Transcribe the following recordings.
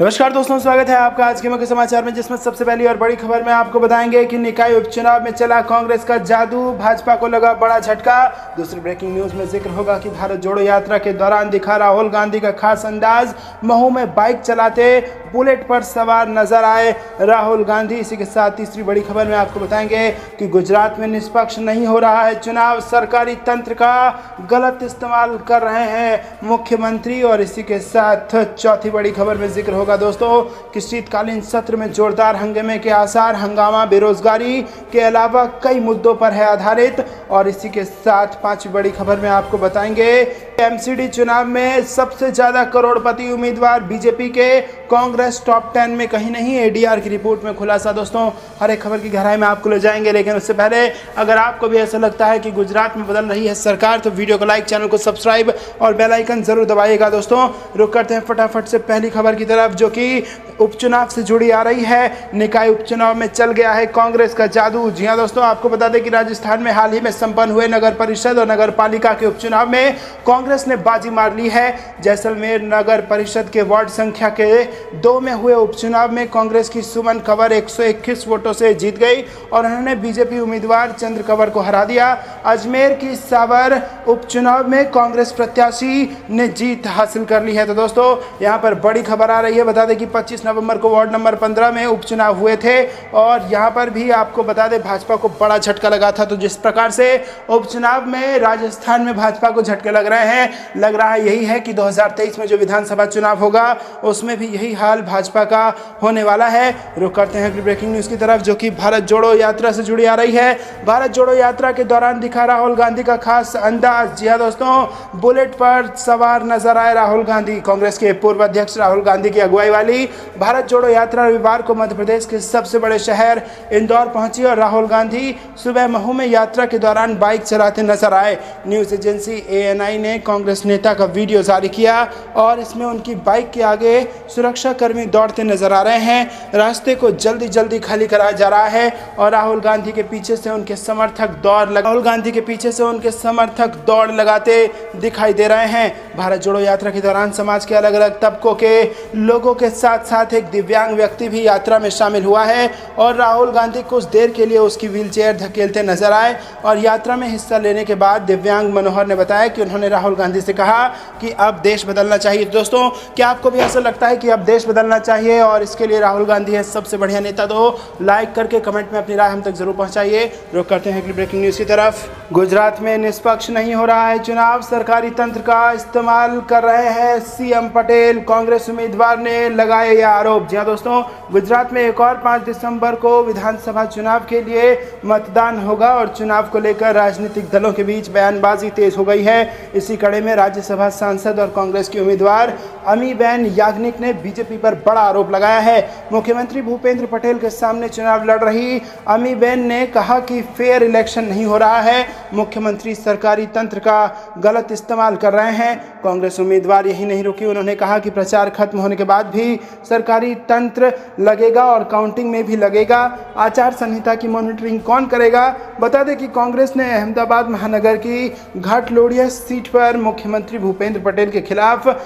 नमस्कार दोस्तों, स्वागत है आपका आज के मुख्य समाचार में, जिसमें सबसे पहली और बड़ी खबर में आपको बताएंगे कि निकाय उपचुनाव में चला कांग्रेस का जादू, भाजपा को लगा बड़ा झटका। दूसरी ब्रेकिंग न्यूज में जिक्र होगा कि भारत जोड़ो यात्रा के दौरान दिखा राहुल गांधी का खास अंदाज, महू में बाइक चलाते बुलेट पर सवार नजर आए राहुल गांधी। इसी के साथ तीसरी बड़ी खबर में आपको बताएंगे कि गुजरात में निष्पक्ष नहीं हो रहा है चुनाव, सरकारी तंत्र का गलत इस्तेमाल कर रहे हैं मुख्यमंत्री। और इसी के साथ चौथी बड़ी खबर में जिक्र होगा दोस्तों कि शीतकालीन सत्र में जोरदार हंगामे के आसार, हंगामा बेरोजगारी के अलावा कई मुद्दों पर है आधारित। और इसी के साथ पांचवी बड़ी खबर में आपको बताएंगे एमसीडी चुनाव में सबसे ज्यादा करोड़पति उम्मीदवार बीजेपी के, कांग्रेस टॉप 10 में कहीं नहीं, एडीआर की रिपोर्ट में खुलासा। दोस्तों हर एक खबर की गहराई में आपको ले जाएंगे, लेकिन उससे पहले अगर आपको भी ऐसा लगता है कि गुजरात में बदल रही है सरकार तो वीडियो को लाइक, चैनल को सब्सक्राइब और बेल आइकन जरूर दबाइएगा। दोस्तों रुक करते हैं फटाफट से पहली खबर की तरफ, जो कि उपचुनाव से जुड़ी आ रही है। निकाय उपचुनाव में चल गया है कांग्रेस का जादू। जी हां दोस्तों, आपको बता दें कि राजस्थान में हाल ही में संपन्न हुए नगर परिषद और नगर पालिका के उपचुनाव में कांग्रेस ने बाजी मार ली है। जैसलमेर नगर परिषद के वार्ड संख्या के 2 में हुए उपचुनाव में कांग्रेस की सुमन कंवर 121 वोटों से जीत गई और उन्होंने बीजेपी उम्मीदवार चंद्र कंवर को हरा दिया। अजमेर की सावर उपचुनाव में कांग्रेस प्रत्याशी ने जीत हासिल कर ली है। तो दोस्तों यहां पर बड़ी खबर आ रही है, बता दें कि 25 नवंबर को वार्ड नंबर 15 में उपचुनाव हुए थे और यहां पर भी आपको बता दें भाजपा को बड़ा झटका लगा था। तो जिस प्रकार से उपचुनाव में राजस्थान में भाजपा को झटके लग रहे हैं, लग रहा है यही है कि 2023 में जो विधानसभा चुनाव होगा उसमें भी यही हाल भाजपा का होने वाला है। रुक करते हैं अगली ब्रेकिंग न्यूज की तरफ, जो कि भारत जोड़ो यात्रा से जुड़ी आ रही है। भारत जोड़ो यात्रा के दौरान दिखा राहुल गांधी का खास अंदाज। जी हां दोस्तों, बुलेट पर सवार नजर आए राहुल गांधी। कांग्रेस के पूर्व अध्यक्ष राहुल गांधी की अगुवाई वाली भारत जोड़ो यात्रा रविवार को मध्य प्रदेश के सबसे बड़े शहर इंदौर पहुंची और राहुल गांधी सुबह महू में यात्रा के दौरान बाइक चलाते नजर आए। न्यूज एजेंसी एएनआई ने कांग्रेस नेता का वीडियो जारी किया और इसमें उनकी बाइक के आगे सुरक्षा कर्मी दौड़ते नजर आ रहे हैं। रास्ते को जल्दी जल्दी खाली कराया जा रहा है और राहुल गांधी के पीछे से उनके समर्थक दौड़ लगाते दिखाई दे रहे हैं। भारत जोड़ो यात्रा के दौरान समाज के अलग अलग तबकों के लोगों के साथ साथ एक दिव्यांग व्यक्ति भी यात्रा में शामिल हुआ है और राहुल गांधी कुछ देर के लिए उसकी व्हीलचेयर धकेलते नजर आए। और यात्रा में हिस्सा लेने के बाद दिव्यांग मनोहर ने बताया कि उन्होंने राहुल गांधी से कहा कि अब देश बदलना चाहिए। दोस्तों क्या आपको भी ऐसा लगता है कि अब देश बदलना चाहिए और इसके लिए राहुल गांधी है सबसे बढ़िया नेता? तो लाइक करके कमेंट में अपनी राय हम तक जरूर पहुंचाइए। रुक करते हैं अगली ब्रेकिंग न्यूज की तरफ। गुजरात में निष्पक्ष नहीं हो रहा है चुनाव, सरकारी तंत्र का इस्तेमाल कर रहे हैं सीएम पटेल, कांग्रेस उम्मीदवार ने लगाए ये आरोप। जी हां दोस्तों, गुजरात में एक और 5 दिसंबर को विधानसभा चुनाव के लिए मतदान होगा और चुनाव को लेकर राजनीतिक दलों के बीच बयानबाजी तेज हो गई है। इसी कड़ी में राज्यसभा सांसद और कांग्रेस की उम्मीदवार अमीबेन याग्निक ने बीजेपी पर बड़ा आरोप लगाया है। मुख्यमंत्री भूपेंद्र पटेल के सामने चुनाव लड़ रही अमीबेन ने कहा कि फेयर इलेक्शन नहीं हो रहा है, मुख्यमंत्री सरकारी तंत्र का गलत इस्तेमाल कर रहे हैं। कांग्रेस उम्मीदवार यही नहीं रुकी, उन्होंने कहा कि प्रचार खत्म होने के बाद भी सरकारी तंत्र लगेगा और काउंटिंग में भी लगेगा। आचार संहिता की मॉनिटरिंग कौन करेगा? बता दें कि कांग्रेस ने अहमदाबाद महानगर की घाटलोड़िया सीट पर मुख्यमंत्री भूपेंद्र पटेल के खिलाफ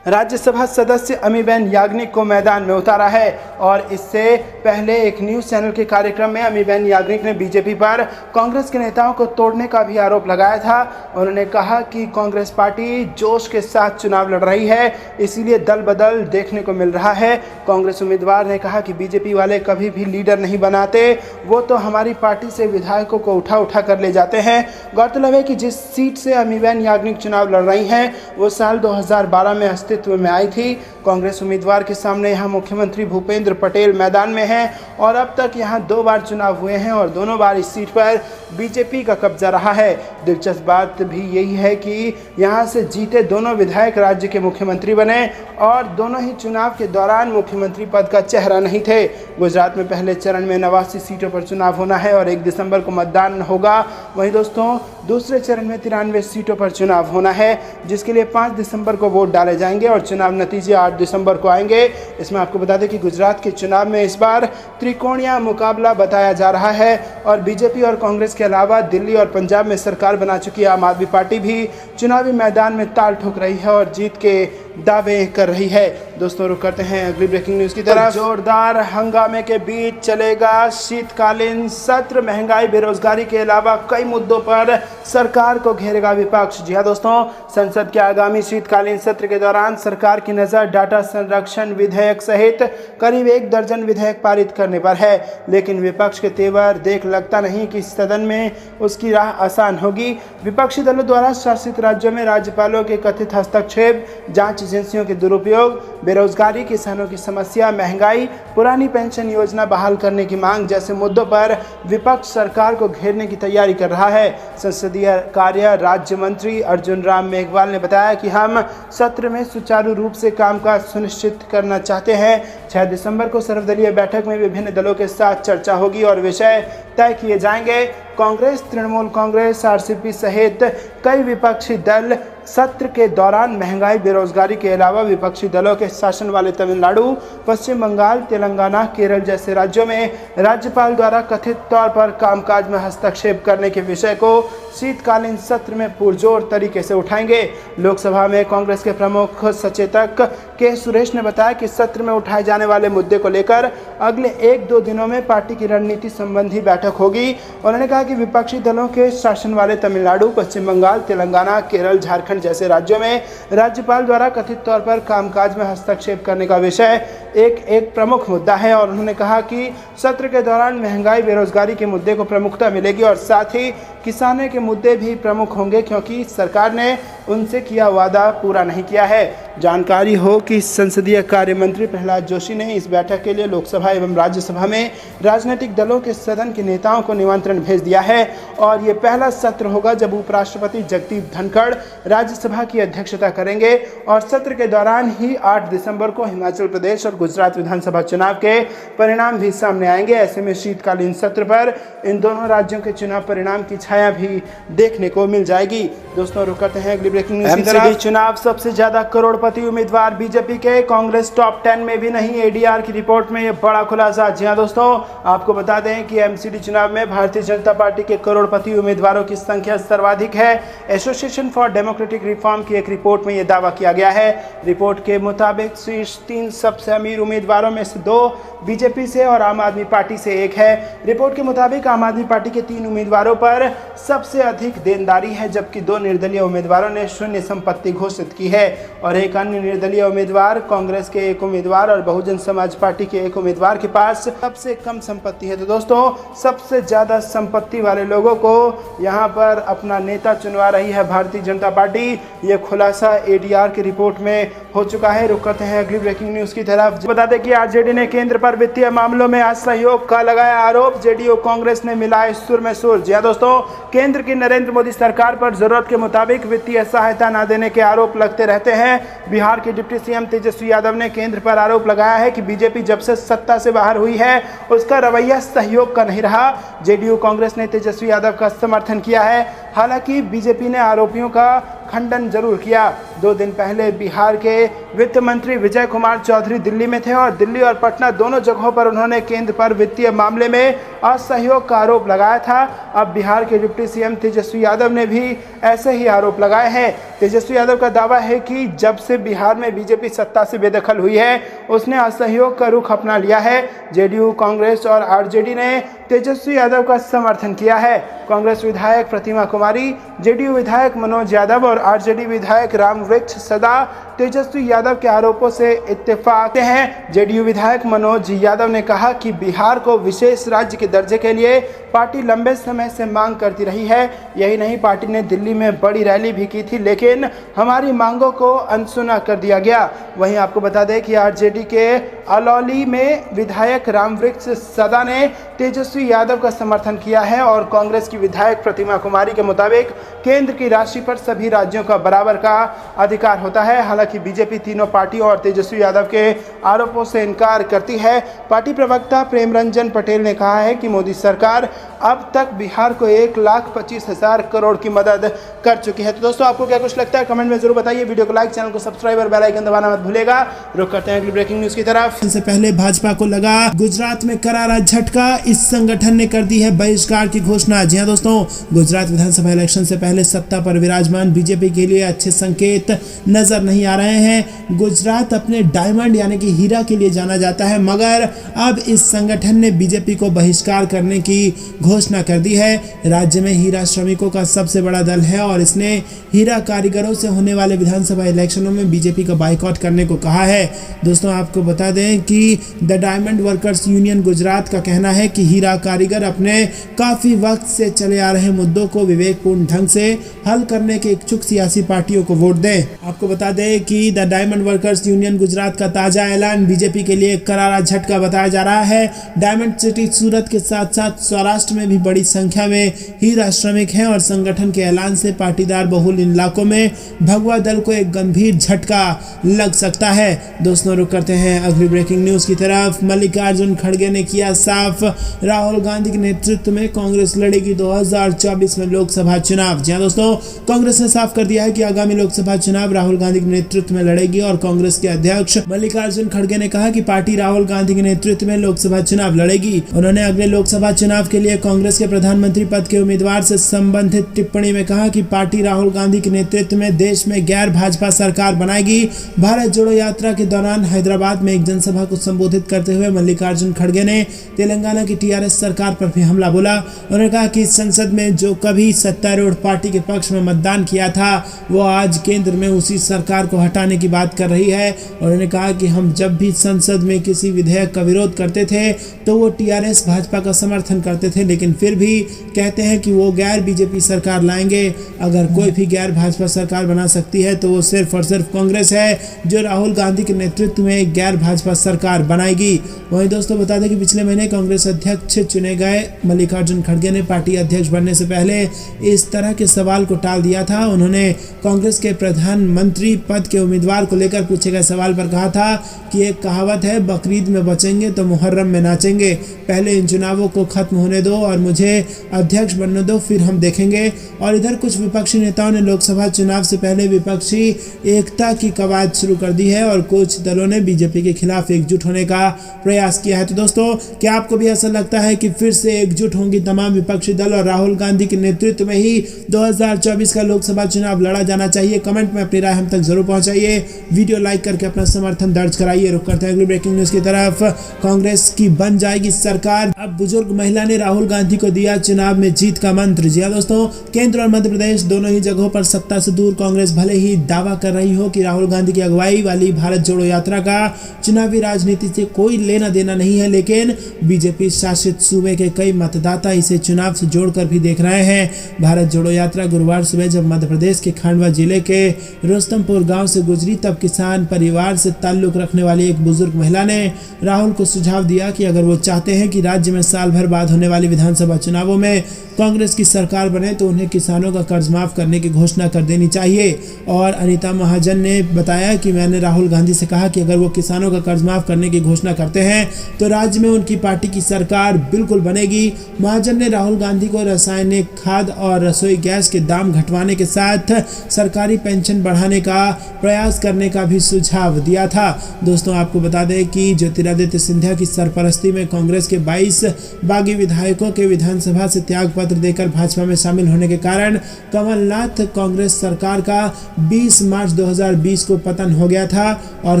राज्यसभा सदस्य अमीबेन याग्निक को मैदान में उतारा है। और इससे पहले एक न्यूज़ चैनल के कार्यक्रम में अमीबेन याग्निक ने बीजेपी पर कांग्रेस के नेताओं को तोड़ने का भी आरोप लगाया था। उन्होंने कहा कि कांग्रेस पार्टी जोश के साथ चुनाव लड़ रही है, इसीलिए दल बदल देखने को मिल रहा है। कांग्रेस उम्मीदवार ने कहा कि बीजेपी वाले कभी भी लीडर नहीं बनाते, वो तो हमारी पार्टी से विधायकों को उठा उठा कर ले जाते हैं। गौरतलब है कि जिस सीट से अमीबेन याग्निक चुनाव लड़ रही हैं वो साल 2012 में अस्तित्व में आई थी। कांग्रेस उम्मीदवार के सामने यहां मुख्यमंत्री भूपेंद्र पटेल मैदान में हैं और अब तक यहां 2 बार चुनाव हुए हैं और दोनों बार इस सीट पर बीजेपी का कब्जा रहा है। दिलचस्प बात भी यही है कि यहां से जीते दोनों विधायक राज्य के मुख्यमंत्री बने और दोनों ही चुनाव के दौरान मुख्यमंत्री पद का चेहरा नहीं थे। गुजरात में पहले चरण में 89 सीटों पर चुनाव होना है और 1 दिसंबर को मतदान होगा। वहीं दोस्तों दूसरे चरण में 93 सीटों पर चुनाव होना है, जिसके लिए 5 दिसंबर को वोट डाले जाएंगे और चुनाव नतीजे 8 दिसंबर को आएंगे। इसमें आपको बता दें कि गुजरात के चुनाव में इस बार त्रिकोणीय मुकाबला बताया जा रहा है और बीजेपी और कांग्रेस के अलावा दिल्ली और पंजाब में सरकार बना चुकी आम आदमी पार्टी भी चुनावी मैदान में ताल ठोक रही है और जीत के दावे कर रही है। दोस्तों रुक करते हैं अगली ब्रेकिंग न्यूज की तरफ। जोरदार हंगामे के बीच चलेगा शीतकालीन सत्र। महंगाई, बेरोजगारी के अलावा कई मुद्दों पर सरकार को घेरेगा विपक्ष। जी हां दोस्तों, संसद के आगामी शीतकालीन सत्र के दौरान सरकार की नजर डाटा संरक्षण विधेयक सहित करीब 1 दर्जन विधेयक पारित करने पर है, लेकिन विपक्ष के तेवर देख लगता नहीं कि सदन में उसकी राह आसान होगी। विपक्षी दलों द्वारा शासित राज्यों में राज्यपालों के कथित हस्तक्षेप, जांच एजेंसियों के दुरुपयोग, बेरोजगारी, किसानों की समस्या, महंगाई, पुरानी पेंशन योजना बहाल करने की मांग जैसे मुद्दों पर विपक्ष सरकार को घेरने की तैयारी कर रहा है। संसदीय कार्य राज्य मंत्री अर्जुन राम मेघवाल ने बताया कि हम सत्र में सुचारू रूप से कामकाज सुनिश्चित करना चाहते हैं। 6 दिसंबर को सर्वदलीय बैठक में विभिन्न दलों के साथ चर्चा होगी और विषय तय किए जाएंगे। कांग्रेस, तृणमूल कांग्रेस, आरसीपी सहित कई विपक्षी दल सत्र के दौरान महंगाई, बेरोजगारी के अलावा विपक्षी दलों के शासन वाले तमिलनाडु, पश्चिम बंगाल, तेलंगाना, केरल जैसे राज्यों में राज्यपाल द्वारा कथित तौर पर कामकाज में हस्तक्षेप करने के विषय को शीतकालीन सत्र में पुरजोर तरीके से उठाएंगे। लोकसभा में कांग्रेस के प्रमुख सचेतक के सुरेश ने बताया कि सत्र में उठाए जाने वाले मुद्दे को लेकर अगले 1-2 दिनों में पार्टी की रणनीति संबंधी बैठक होगी। उन्होंने कहा कि विपक्षी दलों के शासन वाले तमिलनाडु, पश्चिम बंगाल, तेलंगाना, केरल, झारखंड जैसे राज्यों में राज्यपाल द्वारा कथित तौर पर कामकाज में हस्तक्षेप करने का विषय एक प्रमुख मुद्दा है और उन्होंने कहा कि सत्र के दौरान महंगाई, बेरोजगारी के मुद्दे को प्रमुखता मिलेगी और साथ ही किसानों के मुद्दे भी प्रमुख होंगे, क्योंकि सरकार ने उनसे किया वादा पूरा नहीं किया है। जानकारी हो कि संसदीय कार्य मंत्री प्रहलाद जोशी ने इस बैठक के लिए लोकसभा एवं राज्यसभा में राजनीतिक दलों के सदन के नेताओं को निमंत्रण भेज दिया है और ये पहला सत्र होगा जब उपराष्ट्रपति जगदीप धनखड़ राज्यसभा की अध्यक्षता करेंगे और सत्र के दौरान ही 8 दिसंबर को हिमाचल प्रदेश और गुजरात विधानसभा चुनाव के परिणाम भी सामने आएंगे। ऐसे में शीतकालीन सत्र पर इन दोनों राज्यों के चुनाव परिणाम की छाया भी देखने को मिल जाएगी। दोस्तों रुक करते हैं अगली ब्रेकिंग न्यूज़ की तरफ। चुनाव सबसे ज्यादा करोड़पति उम्मीदवार बीजेपी के, कांग्रेस टॉप 10 में भी नहीं। एडीआर की रिपोर्ट में ये बड़ा खुलासा। जी हां दोस्तों, आपको बता दें कि एमसीडी चुनाव में भारतीय जनता पार्टी के करोड़पति उम्मीदवारों की संख्या सर्वाधिक है। एसोसिएशन फॉर डेमोक्रेटिक रिफॉर्म की एक रिपोर्ट में यह दावा किया गया है। रिपोर्ट के मुताबिक शीर्ष 3 सबसे अमीर उम्मीदवारों में से 2 बीजेपी से और आम आदमी पार्टी से 1 है। रिपोर्ट के मुताबिक आम आदमी पार्टी के 3 उम्मीदवारों पर सबसे अधिक देनदारी है, जबकि 2 निर्दलीय उम्मीदवारों ने शून्य संपत्ति घोषित की है और एक अन्य निर्दलीय उम्मीदवार, कांग्रेस के 1 उम्मीदवार और बहुजन समाज पार्टी के 1 उम्मीदवार के पास सबसे कम संपत्ति है। तो दोस्तों, सबसे ज्यादा संपत्ति वाले लोगों को यहाँ पर अपना नेता चुनवा रही है भारतीय जनता पार्टी। ये खुलासा एडीआर की रिपोर्ट में हो चुका है। रुक करते हैं अगली ब्रेकिंग न्यूज की तरफ। बता दें कि आरजेडी ने केंद्र पर वित्तीय मामलों में असहयोग का लगाया आरोप। जेडीयू कांग्रेस ने मिलाए सुर में सुर। जी हां दोस्तों, केंद्र की नरेंद्र मोदी सरकार पर जरूरत के मुताबिक वित्तीय सहायता न देने के आरोप लगते रहते हैं। बिहार के डिप्टी सीएम तेजस्वी यादव ने केंद्र पर आरोप लगाया है कि बीजेपी जब से सत्ता से बाहर हुई है उसका रवैया सहयोग का नहीं रहा। जेडीयू कांग्रेस ने तेजस्वी यादव का समर्थन किया है। हालांकि बीजेपी ने आरोपियों का खंडन जरूर किया। 2 दिन पहले बिहार के वित्त मंत्री विजय कुमार चौधरी दिल्ली में थे और दिल्ली और पटना दोनों जगहों पर उन्होंने केंद्र पर वित्तीय मामले में असहयोग का आरोप लगाया था। अब बिहार के डिप्टी सीएम तेजस्वी यादव ने भी ऐसे ही आरोप लगाए हैं। तेजस्वी यादव का दावा है कि जब से बिहार में बीजेपी सत्ता से बेदखल हुई है उसने असहयोग का रुख अपना लिया है। जेडीयू, कांग्रेस और आरजेडी ने तेजस्वी यादव का समर्थन किया है। कांग्रेस विधायक प्रतिमा कुमारी, जेडीयू विधायक मनोज यादव और आरजेडी विधायक रामवृक्ष सदा तेजस्वी यादव के आरोपों से इत्तेफाक हैं। जेडीयू विधायक मनोज यादव ने कहा कि बिहार को विशेष राज्य के दर्जे के लिए पार्टी लंबे समय से मांग करती रही है। यही नहीं, पार्टी ने दिल्ली में बड़ी रैली भी की थी, लेकिन हमारी मांगों को अनसुना कर दिया गया। वहीं आपको बता दें कि आरजेडी के अलौली में विधायक रामवृक्ष सदा ने तेजस्वी यादव का समर्थन किया है और कांग्रेस की विधायक प्रतिमा कुमारी के मुताबिक केंद्र की राशि पर सभी राज्यों का बराबर का अधिकार होता है। हालांकि बीजेपी तीनों पार्टियों और तेजस्वी यादव के आरोपों से इनकार करती है। पार्टी प्रवक्ता प्रेम रंजन पटेल ने कहा है कि मोदी सरकार अब तक बिहार को 1,25,000 करोड़ की मदद कर चुकी है। तो दोस्तों आपको क्या कुछ लगता है कमेंट में जरूर बताइए। वीडियो को लाइक, चैनल को सब्सक्राइब और बेल आइकन दबाना मत भूलिएगा। रुक करते हैं अगली ब्रेकिंग न्यूज की तरफ। इससे पहले भाजपा को लगा गुजरात में करारा झटका, इस संगठन ने कर दी है बहिष्कार की घोषणा। जी हां दोस्तों, गुजरात विधानसभा इलेक्शन से पहले सत्ता पर विराजमान बीजेपी के लिए अच्छे संकेत नजर नहीं आ रहे हैं। गुजरात अपने डायमंड यानी कि हीरा के लिए जाना जाता है, मगर अब इस संगठन ने बीजेपी को बहिष्कार करने की घोषणा कर दी है। राज्य में हीरा श्रमिकों का सबसे बड़ा दल है और इसने हीरा कारीगरों से होने वाले विधानसभा इलेक्शनों में बीजेपी का बाइकआउट करने को कहा है। दोस्तों आपको बता दें कि the diamond workers union Gujarat का कहना है कि हीरा कारीगर अपने काफी वक्त से चले आ रहे मुद्दों को विवेकपूर्ण ढंग से हल करने के इच्छुक सियासी पार्टियों को वोट दें। आपको बता दें कि the diamond workers union Gujarat का ताजा ऐलान बीजेपी के लिए करारा झटका बताया जा रहा है। डायमंड सिटी सूरत के साथ साथ सौराष्ट्र में भी बड़ी संख्या में हीरा श्रमिक हैं और संगठन के ऐलान से पाटीदार बहुल इन इलाकों में भगवा दल को एक गंभीर झटका लग सकता है। दोस्तों रुक करते हैं अगली ब्रेकिंग न्यूज की तरफ। मल्लिकार्जुन खड़गे ने किया साफ, राहुल गांधी के नेतृत्व में कांग्रेस लड़ेगी 2024 में लोकसभा चुनाव। जी हां दोस्तों, कांग्रेस ने साफ कर दिया है कि आगामी लोकसभा चुनाव राहुल गांधी के नेतृत्व में लड़ेगी और कांग्रेस के अध्यक्ष मल्लिकार्जुन खड़गे ने कहा कि पार्टी राहुल गांधी के नेतृत्व में लोकसभा चुनाव लड़ेगी। उन्होंने अगले लोकसभा चुनाव के लिए कांग्रेस के प्रधानमंत्री पद के उम्मीदवार से संबंधित टिप्पणी में कहा कि पार्टी राहुल गांधी के नेतृत्व में देश में गैर भाजपा सरकार बनाएगी। भारत जोड़ो यात्रा के दौरान हैदराबाद में एक जनसभा को संबोधित करते हुए मल्लिकार्जुन खड़गे ने तेलंगाना की टीआरएस सरकार पर भी हमला बोला। उन्होंने कहा कि संसद में जो कभी सत्तारूढ़ पार्टी के पक्ष में मतदान किया था वो आज केंद्र में उसी सरकार को हटाने की बात कर रही है। उन्होंने कहा कि हम जब भी संसद में किसी विधेयक का विरोध करते थे तो वो टीआरएस भाजपा का समर्थन करते थे, लेकिन फिर भी कहते हैं कि वो गैर बीजेपी सरकार लाएंगे। अगर कोई भी गैर भाजपा सरकार बना सकती है तो वो सिर्फ और सिर्फ कांग्रेस है जो राहुल गांधी के नेतृत्व में एक गैर भाजपा सरकार बनाएगी। वहीं दोस्तों बता दें कि पिछले महीने कांग्रेस अध्यक्ष चुने गए मल्लिकार्जुन खड़गे ने पार्टी अध्यक्ष बनने से पहले इस तरह के सवाल को टाल दिया था। उन्होंने कांग्रेस के प्रधानमंत्री पद के उम्मीदवार को लेकर पूछे गए सवाल पर कहा था कि एक कहावत है, बकरीद में बचेंगे तो मुहर्रम में नाचेंगे। पहले इन चुनावों को खत्म होने दो और मुझे अध्यक्ष बनने दो, फिर हम देखेंगे। और इधर कुछ विपक्षी नेताओं ने लोकसभा चुनाव से पहले विपक्षी एकता की कवायद शुरू कर दी है और कुछ दलों ने बीजेपी के खिलाफ एकजुट होने का प्रयास किया है। तो दोस्तों क्या आपको भी ऐसा लगता है कि फिर से एकजुट होंगी तमाम विपक्षी दल और राहुल गांधी के नेतृत्व में ही 2024 का लोकसभा चुनाव लड़ा जाना चाहिए? कमेंट में अपनी राय हम तक जरूर पहुंचाइए। वीडियो लाइक करके अपना समर्थन दर्ज कराइए। रुक करते हैं अगली ब्रेकिंग न्यूज की तरफ। कांग्रेस की बन जाएगी सरकार, अब बुजुर्ग महिला ने राहुल गांधी को दिया चुनाव में जीत का मंत्र। जी हां दोस्तों, केंद्र और मध्य प्रदेश दोनों ही जगहों पर सत्ता से दूर कांग्रेस भले ही दावा कर रही हो कि राहुल गांधी की अगुवाई वाली भारत जोड़ो यात्रा का चुनावी राजनीति से कोई लेना देना नहीं है, लेकिन बीजेपी शासित सूबे के कई मतदाता इसे चुनाव से जोड़कर भी देख रहे हैं। भारत जोड़ो यात्रा गुरुवार सुबह जब मध्य प्रदेश के खंडवा जिले के रुस्तमपुर गांव से गुजरी तब किसान परिवार से ताल्लुक रखने वाली एक बुजुर्ग महिला ने राहुल को सुझाव दिया कि अगर वो चाहते हैं कि राज्य में साल भर बाद होने वाली विधानसभा चुनावों में कांग्रेस की सरकार बने तो उन्हें किसानों का कर्ज माफ करने की घोषणा कर देनी चाहिए। और अनीता महाजन ने बताया कि मैंने राहुल गांधी से कहा कि अगर वो किसानों का कर्ज माफ करने की घोषणा करते हैं तो राज्य में उनकी पार्टी की सरकार बिल्कुल बनेगी। महाजन ने राहुल गांधी को रासायनिक खाद और रसोई गैस के दाम घटवाने के साथ सरकारी पेंशन बढ़ाने का प्रयास करने का भी सुझाव दिया था। दोस्तों आपको बता दें कि ज्योतिरादित्य सिंधिया की सरपरस्ती में कांग्रेस के 22 बागी विधायकों के विधानसभा से त्याग पत्र देकर भाजपा में शामिल होने के कारण कमलनाथ कांग्रेस सरकार का 20 मार्च 2020 को पतन हो गया था और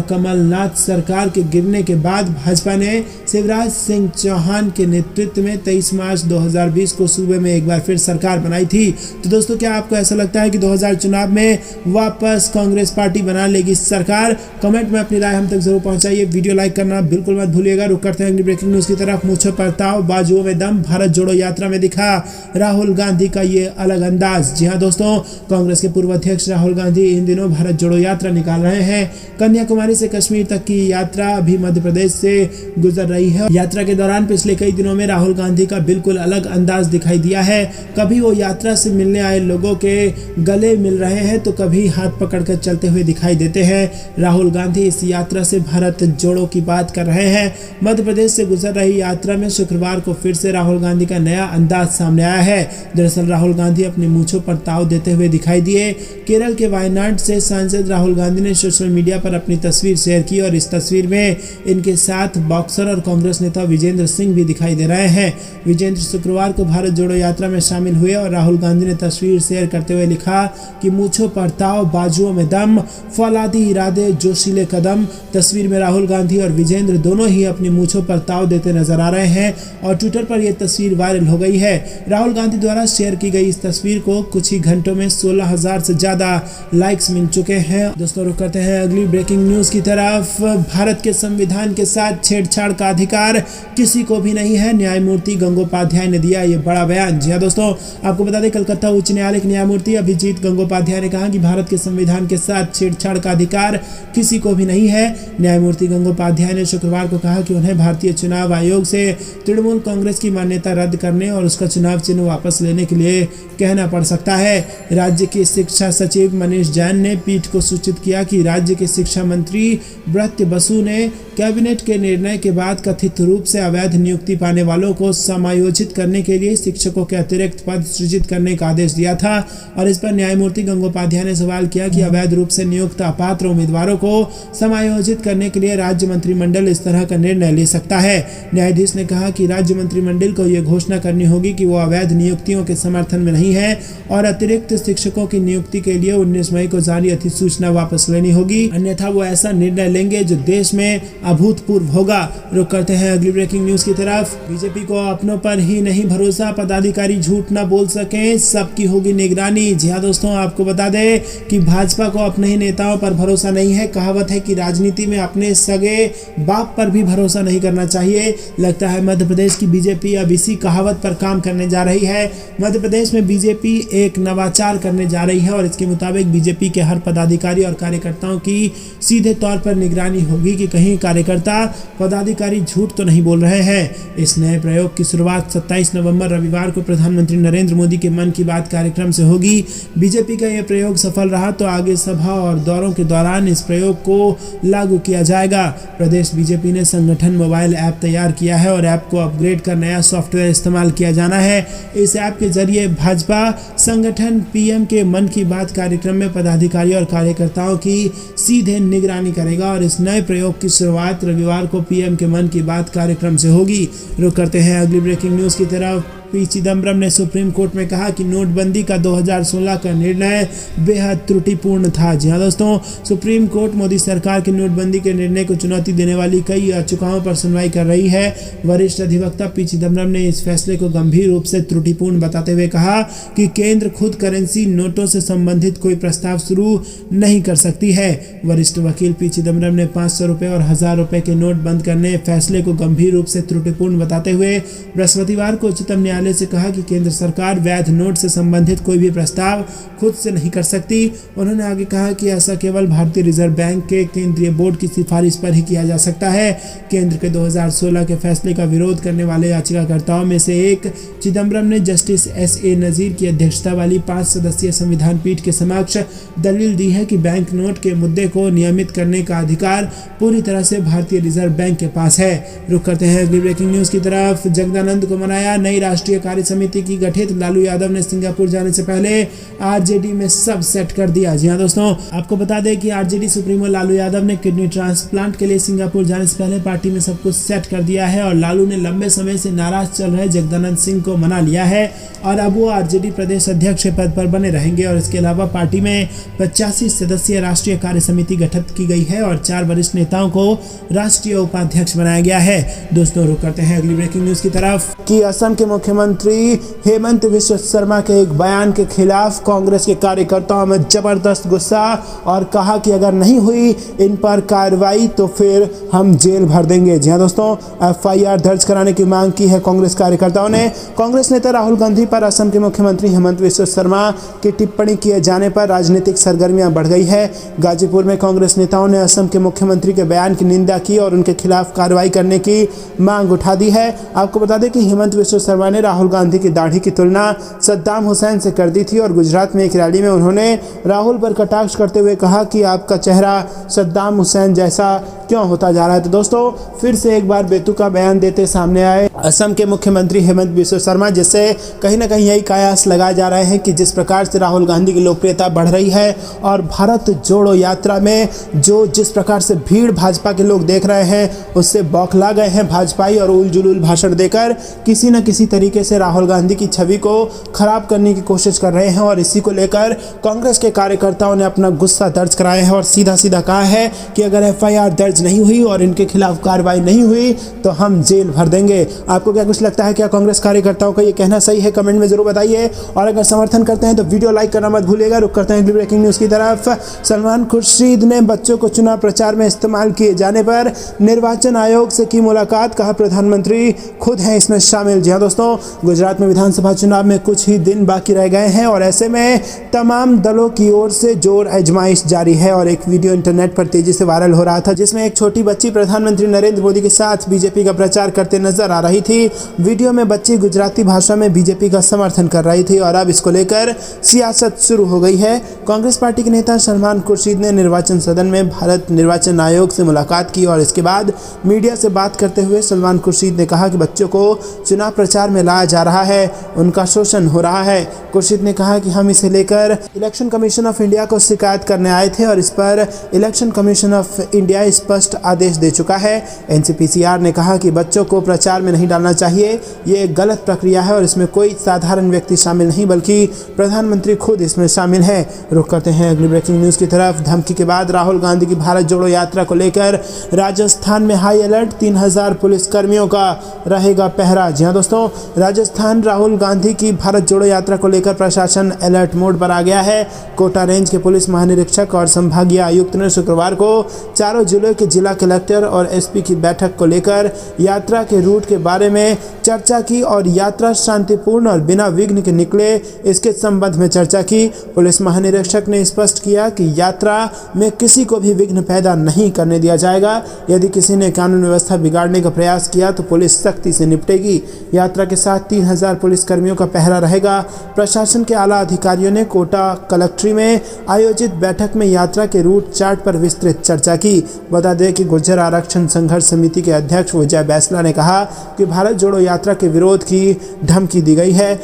कमलनाथ सरकार के गिरने के बाद भाजपा ने शिवराज सिंह चौहान के नेतृत्व में 23 मार्च 2020 को सूबे में एक बार फिर सरकार बनाई थी। तो दोस्तों क्या आपको ऐसा लगता है कि 2000 चुनाव में वापस कांग्रेस पार्टी बना लेगी सरकार? कमेंट में अपनी राय हम तक जरूर पहुंचाइए। वीडियो लाइक करना बिल्कुल मत भूलिएगा। रुक करते हैं अगली ब्रेकिंग न्यूज की तरफ। मूंछों पर ताव, बाजुओं में दम, भारत जोड़ो यात्रा में दिखा राहुल गांधी का ये अलग अंदाज। जी हाँ दोस्तों, कांग्रेस के पूर्व अध्यक्ष राहुल गांधी इन दिनों भारत जोड़ो यात्रा निकाल रहे हैं। कन्याकुमारी से कश्मीर तक की यात्रा अभी मध्य प्रदेश से गुजर रही है। यात्रा के दौरान पिछले कई दिनों में राहुल गांधी का बिल्कुल अलग अंदाज दिखाई दिया है। कभी वो यात्रा से मिलने आए लोगों के गले मिल रहे हैं तो कभी हाथ पकड़कर चलते हुए दिखाई देते हैं। राहुल गांधी इस यात्रा से भारत जोड़ो की बात कर रहे हैं। मध्य प्रदेश से गुजर रही यात्रा में शुक्रवार को फिर से राहुल गांधी का नया अंदाज सामने आया है। दरअसल राहुल गांधी अपनी मूंछों पर ताव देते हुए दिखाई दिए। केरल के वायनाड से सांसद राहुल गांधी ने सोशल मीडिया पर अपनी तस्वीर शेयर की और इस तस्वीर में इनके साथ बॉक्सर और कांग्रेस नेता विजेंद्र सिंह भी दिखाई दे रहे हैं। विजेंद्र शुक्रवार को भारत जोड़ो यात्रा में शामिल हुए और राहुल गांधी ने तस्वीर शेयर करते हुए लिखा कि मूंछों पर ताव, बाजुओं में दम, फौलादी इरादे, जोशीले कदम। तस्वीर में राहुल गांधी और विजेंद्र दोनों ही अपनी मूंछों पर ताव देते नजर आ रहे हैं और ट्विटर पर यह तस्वीर वायरल हो गई है। राहुल गांधी द्वारा शेयर की गई इस तस्वीर को कुछ ही घंटों में 16,000 से ज्यादा लाइक्स मिल चुके हैं। दोस्तों रुक करते हैं अगली ब्रेकिंग न्यूज की तरफ। भारत के संविधान के साथ छेड़छाड़ का अधिकार किसी को भी नहीं है, न्यायमूर्ति गंगोपाध्याय ने दिया ये बड़ा बयान। जी हाँ दोस्तों, आपको बता दें कलकत्ता उच्च न्यायालय के न्यायमूर्ति अभिजीत गंगोपाध्याय ने कहा कि भारत के संविधान के साथ छेड़छाड़ का अधिकार किसी को भी नहीं है। न्यायमूर्ति गंगोपाध्याय ने शुक्रवार को कहा कि उन्हें भारतीय चुनाव आयोग से तृणमूल कांग्रेस की मान्यता रद्द करने और उसका चुनाव चिन्ह वापस लेने के लिए कहना पड़ सकता है। राज्य के शिक्षा सचिव मनीष जैन ने पीठ को सूचित किया कि राज्य के शिक्षा मंत्री ब्रत्य बसु ने कैबिनेट के निर्णय के बाद कथित रूप से अवैध नियुक्ति पाने वालों को समायोजित करने के लिए शिक्षकों के अतिरिक्त पद सृजित करने का आदेश दिया था और इस पर न्यायमूर्ति गंगोपाध्याय ने सवाल किया कि अवैध रूप से नियुक्त अपात्र उम्मीदवारों को समायोजित करने के लिए राज्य मंत्रिमंडल इस तरह का निर्णय ले सकता है। न्यायाधीश ने कहा कि राज्य मंत्रिमंडल को यह घोषणा करनी होगी कि वो अवैध नियुक्तियों के समर्थन में नहीं है और अतिरिक्त शिक्षकों की नियुक्ति के लिए 19 मई को जारी अधिसूचना वापस लेनी होगी, अन्यथा वो ऐसा निर्णय लेंगे जो देश में अभूतपूर्व होगा। रुक करते हैं अगली ब्रेकिंग न्यूज की तरफ। बीजेपी को अपनों पर ही नहीं भरोसा, पदाधिकारी झूठ न बोल सकें, सबकी होगी निगरानी। जी हाँ दोस्तों, आपको बता दें कि भाजपा को अपने ही नेताओं पर भरोसा नहीं है। कहावत है कि राजनीति में अपने सगे बाप पर भी भरोसा नहीं करना चाहिए। लगता है मध्य प्रदेश की बीजेपी अब इसी कहावत पर काम करने जा रही है। मध्य प्रदेश में बीजेपी एक नवाचार करने जा रही है और इसके मुताबिक बीजेपी के हर पदाधिकारी और कार्यकर्ताओं की सीधे तौर पर निगरानी होगी कि कहीं कार्यकर्ता पदाधिकारी झूठ तो नहीं बोल रहे हैं। इस नए प्रयोग की शुरुआत 27 नवंबर रविवार को प्रधानमंत्री नरेंद्र मोदी के मन की बात कार्यक्रम से होगी। बीजेपी का यह प्रयोग सफल रहा तो आगे सभा और दौरों के दौरान इस प्रयोग को लागू किया जाएगा। प्रदेश बीजेपी ने संगठन मोबाइल ऐप तैयार किया है और ऐप को अपग्रेड कर नया सॉफ्टवेयर इस्तेमाल किया जाना है। इस ऐप के जरिए भाजपा संगठन पीएम के मन की बात कार्यक्रम में पदाधिकारी और कार्यकर्ताओं की सीधे निगरानी करेगा और इस नए प्रयोग की शुरुआत रविवार को पीएम के मन की बात कार्यक्रम से होगी। रुक करते हैं अगली ब्रेकिंग न्यूज की तरफ। पी चिदम्बरम ने सुप्रीम कोर्ट में कहा कि नोटबंदी का 2016 का निर्णय बेहद त्रुटिपूर्ण था। जी हाँ दोस्तों, सुप्रीम कोर्ट मोदी सरकार की नोटबंदी के निर्णय को चुनौती देने वाली कई याचिकाओं पर सुनवाई कर रही है। वरिष्ठ अधिवक्ता पी चिदम्बरम ने इस फैसले को गंभीर रूप से त्रुटिपूर्ण बताते हुए कहा कि केंद्र खुद करेंसी नोटों से संबंधित कोई प्रस्ताव शुरू नहीं कर सकती है। वरिष्ठ वकील पी चिदम्बरम ने 500 रुपये और 1000 रुपये के नोट बंद करने फैसले को गंभीर रूप से त्रुटिपूर्ण बताते हुए बृहस्पतिवार को उच्चतम न्यायालय से कहा कि केंद्र सरकार वैध नोट से संबंधित कोई भी प्रस्ताव खुद से नहीं कर सकती। उन्होंने आगे कहा कि ऐसा केवल भारतीय रिजर्व बैंक के केंद्रीय बोर्ड की सिफारिश पर ही किया जा सकता है। केंद्र के 2016 के फैसले का विरोध करने वाले याचिकाकर्ताओं में से एक चिदम्बरम ने जस्टिस S.A. नजीर की अध्यक्षता वाली 5 सदस्यीय संविधान पीठ के समक्ष दलील दी है कि बैंक नोट के मुद्दे को नियमित करने का अधिकार पूरी तरह से भारतीय रिजर्व बैंक के पास है। रुक करते हैं अगली ब्रेकिंग न्यूज की तरफ। जगदानंद को मनाया नई राष्ट्रीय कार्य समिति की गठित। लालू यादव ने सिंगापुर जाने से पहले आरजेडी में सब सेट कर दिया। जी हाँ दोस्तों, आपको बता दें कि आरजेडी सुप्रीमो लालू यादव ने किडनी ट्रांसप्लांट के लिए सिंगापुर जाने से पहले पार्टी में सब कुछ सेट कर दिया है और लालू ने लंबे समय से नाराज चल रहे जगदानंद सिंह को मना लिया है और अब वो आरजेडी प्रदेश अध्यक्ष पद पर बने रहेंगे और इसके अलावा पार्टी में 85 सदस्यीय राष्ट्रीय कार्य समिति गठित की गई है और 4 वरिष्ठ नेताओं को राष्ट्रीय उपाध्यक्ष बनाया गया है। दोस्तों रुक करते हैं अगली ब्रेकिंग न्यूज की तरफ कि असम के मुख्यमंत्री मुख्यमंत्री हेमंत बिश्व शर्मा के एक बयान के खिलाफ कांग्रेस के कार्यकर्ताओं में जबरदस्त गुस्सा और कहा कि अगर नहीं हुई इन पर कार्रवाई तो फिर हम जेल भर देंगे। जी हां दोस्तों, एफआईआर दर्ज कराने की मांग की है कांग्रेस कार्यकर्ताओं ने। कांग्रेस नेता राहुल गांधी पर असम के मुख्यमंत्री हेमंत बिश्व शर्मा की टिप्पणी किए जाने पर राजनीतिक सरगर्मियां बढ़ गई है। गाजीपुर में कांग्रेस नेताओं ने असम के मुख्यमंत्री के बयान की निंदा की और उनके खिलाफ कार्रवाई करने की मांग उठा दी है। आपको बता दें कि हेमंत बिश्व शर्मा ने राहुल गांधी की दाढ़ी की तुलना सद्दाम हुसैन से कर दी थी और गुजरात में एक रैली में उन्होंने राहुल पर कटाक्ष करते हुए कहा कि आपका चेहरा सद्दाम हुसैन जैसा क्यों होता जा रहा है। तो दोस्तों, फिर से एक बार बेतुका बयान देते सामने आए असम के मुख्यमंत्री हेमंत बिश्व शर्मा, जिससे कहीं ना कहीं यही कयास लगाए जा रहे हैं कि जिस प्रकार से राहुल गांधी की लोकप्रियता बढ़ रही है और भारत जोड़ो यात्रा में जिस प्रकार से भीड़ भाजपा के लोग देख रहे हैं उससे बौखला गए हैं भाजपाई और उल जुलूल भाषण देकर किसी न किसी तरीके से राहुल गांधी की छवि को खराब करने की कोशिश कर रहे हैं। और इसी को लेकर कांग्रेस के कार्यकर्ताओं ने अपना गुस्सा दर्ज कराया है और सीधा सीधा कहा है कि अगर एफआईआर दर्ज नहीं हुई और इनके खिलाफ कार्रवाई नहीं हुई तो हम जेल भर देंगे। आपको क्या कुछ लगता है, क्या कांग्रेस कार्यकर्ताओं का ये कहना सही है? कमेंट में जरूर बताइए और अगर समर्थन करते हैं तो वीडियो लाइक करना मत भूलिएगा। रुक करते हैं ब्रेकिंग न्यूज की तरफ। सलमान खुर्शीद ने बच्चों को चुनाव प्रचार में इस्तेमाल किए जाने पर निर्वाचन आयोग से की मुलाकात, कहा प्रधानमंत्री खुद हैं इसमें शामिल। जी हां दोस्तों, गुजरात में विधानसभा चुनाव में कुछ ही दिन बाकी रह गए हैं और ऐसे में तमाम दलों की ओर से जोर आजमाइश जारी है। और एक वीडियो इंटरनेट पर तेजी से वायरल हो रहा था जिसमें एक छोटी बच्ची प्रधानमंत्री नरेंद्र मोदी के साथ बीजेपी का प्रचार करते नजर आ रही थी। वीडियो में बच्ची गुजराती भाषा में बीजेपी का समर्थन कर रही थी और अब इसको लेकर सियासत शुरू हो गई है। कांग्रेस पार्टी के नेता सलमान खुर्शीद ने निर्वाचन सदन में भारत निर्वाचन आयोग से मुलाकात की और इसके बाद मीडिया से बात करते हुए सलमान खुर्शीद ने कहा कि बच्चों को चुनाव प्रचार में लाया जा रहा है, उनका शोषण हो रहा है। खुर्शीद ने कहा कि हम इसे लेकर इलेक्शन कमीशन ऑफ इंडिया को शिकायत करने आए थे और इस पर इलेक्शन कमीशन ऑफ इंडिया स्पष्ट आदेश दे चुका है। एनसीपीसीआर ने कहा कि बच्चों को प्रचार में नहीं डालना चाहिए, ये एक गलत प्रक्रिया है और इसमें कोई साधारण व्यक्ति शामिल नहीं बल्कि प्रधानमंत्री खुद इसमें शामिल है। रुक करते हैं अगली ब्रेकिंग न्यूज की तरफ। धमकी के बाद राहुल गांधी की भारत जोड़ो यात्रा को लेकर राजस्थान में हाई अलर्ट, 3000 पुलिसकर्मियों का रहेगा पहरा। जी हां दोस्तों, राजस्थान राहुल गांधी की भारत जोड़ो यात्रा को लेकर प्रशासन अलर्ट मोड पर आ गया है। कोटा रेंज के पुलिस महानिरीक्षक और संभागीय आयुक्त ने शुक्रवार को चारों जिलों के जिला कलेक्टर और एसपी की बैठक को लेकर यात्रा के रूट के बारे में चर्चा की और यात्रा शांतिपूर्ण और बिना विघ्न के निकले इसके संबंध में चर्चा की। पुलिस महानिरीक्षक ने स्पष्ट किया कि यात्रा में किसी को भी विघ्न पैदा नहीं करने दिया जाएगा। यदि किसी ने कानून व्यवस्था बिगाड़ने का प्रयास किया तो पुलिस सख्ती से निपटेगी। यात्रा के साथ 3000 पुलिसकर्मियों का पहरा रहेगा। प्रशासन के आला अधिकारियों ने कोटा कलेक्ट्री में आयोजित बैठक में यात्रा के रूट चार्ट पर विस्तृत चर्चा की। बता दें कि गुर्जर आरक्षण संघर्ष समिति के अध्यक्ष विजय बैंसला ने कहा कि भारत जोड़ो यात्रा के विरोध की धमकी दी गई है।